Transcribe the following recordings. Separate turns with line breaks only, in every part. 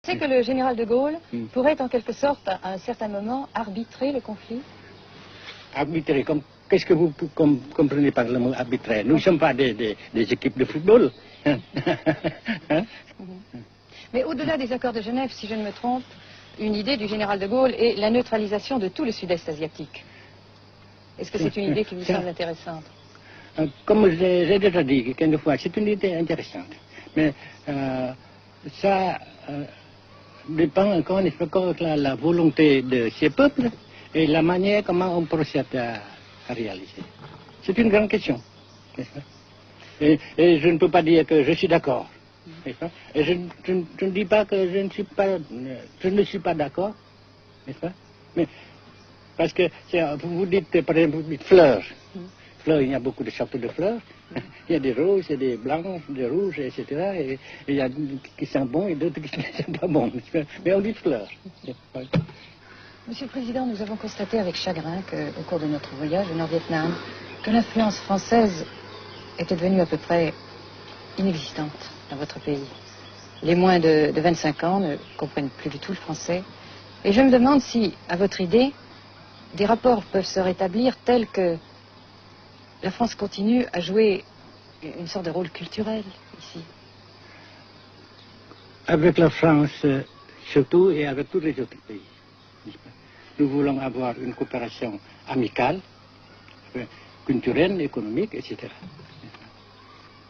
C'est que le général de Gaulle pourrait en quelque sorte, à un certain moment, arbitrer le conflit?
Arbitrer, qu'est-ce que vous comprenez par le mot arbitrer? Nous ne sommes pas des équipes de football. Hein?
Mais au-delà des accords de Genève, si je ne me trompe, une idée du général de Gaulle est la neutralisation de tout le sud-est asiatique. Est-ce que c'est une idée qui vous semble intéressante?
Comme j'ai déjà dit quelques fois, c'est une idée intéressante. Mais ça dépend encore de la volonté de ces peuples et la manière comment on procède à réaliser. C'est une grande question, n'est-ce pas? Et je ne peux pas dire que je suis d'accord, n'est-ce pas? Et je ne dis pas que je ne suis pas d'accord, n'est-ce pas? Mais parce que vous dites, par exemple, vous dites fleurs. Fleurs, il y a beaucoup de sortes de fleurs. Il y a des roses, il y a des blanches, des rouges, etc. Et il y a qui sont bons et d'autres qui ne sont pas bons. Mais on dit fleurs.
Monsieur le Président, nous avons constaté avec chagrin qu'au cours de notre voyage au Nord-Vietnam, que l'influence française était devenue à peu près inexistante dans votre pays. Les moins de 25 ans ne comprennent plus du tout le français. Et je me demande si, à votre idée, des rapports peuvent se rétablir tels que la France continue à jouer une sorte de rôle culturel ici.
Avec la France, surtout, et avec tous les autres pays. Nous voulons avoir une coopération amicale, culturelle, économique, etc.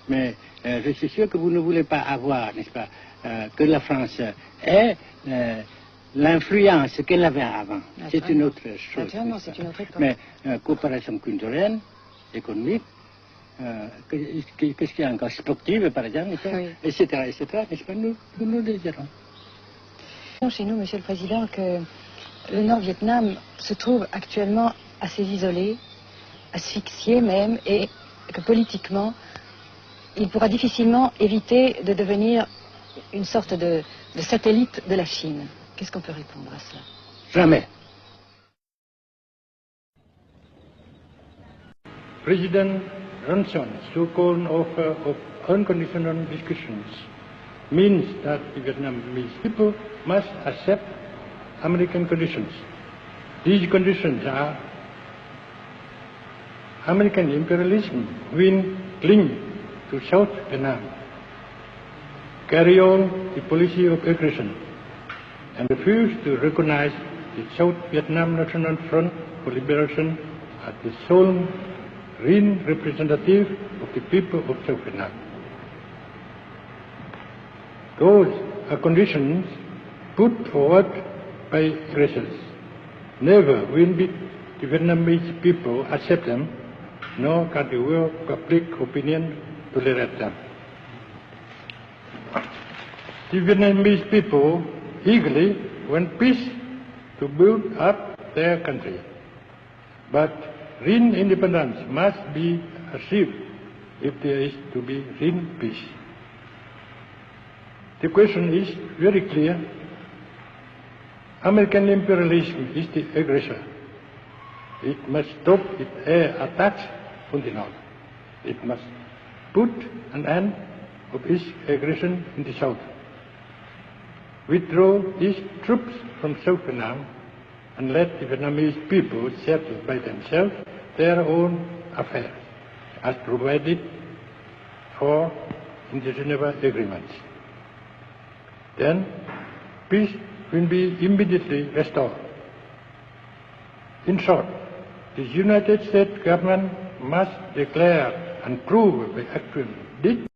Mais je suis sûr que vous ne voulez pas avoir, n'est-ce pas, que la France ait l'influence qu'elle avait avant. C'est une autre chose.
Naturellement, c'est une autre époque.
Mais coopération culturelle, économique, qu'est-ce qu'il y a encore, sportive par exemple,
oui.
etc., n'est-ce pas, nous désirons.
Chez nous, Monsieur le Président, que le Nord-Vietnam se trouve actuellement assez isolé, asphyxié même, et que politiquement, il pourra difficilement éviter de devenir une sorte de satellite de la Chine. Qu'est-ce qu'on peut répondre à cela?
Jamais.
President Johnson's so-called offer of unconditional discussions means that the Vietnamese people must accept American conditions. These conditions are American imperialism will cling to South Vietnam, carry on the policy of aggression, and refuse to recognize the South Vietnam National Front for Liberation as the sole real representative of the people of South Vietnam. Those are conditions put forward by aggressors. Never will the Vietnamese people accept them, nor can the world public opinion tolerate them. The Vietnamese people eagerly want peace to build up their country, but real independence must be achieved if there is to be real peace. The question is very clear. American imperialism is the aggressor. It must stop its air attacks on the North. It must put an end of its aggression in the South. Withdraw its troops from South Vietnam and let the Vietnamese people settle by themselves their own affairs, as provided for in the Geneva Agreements. Then peace will be immediately restored. In short, the United States government must declare and prove by actual deed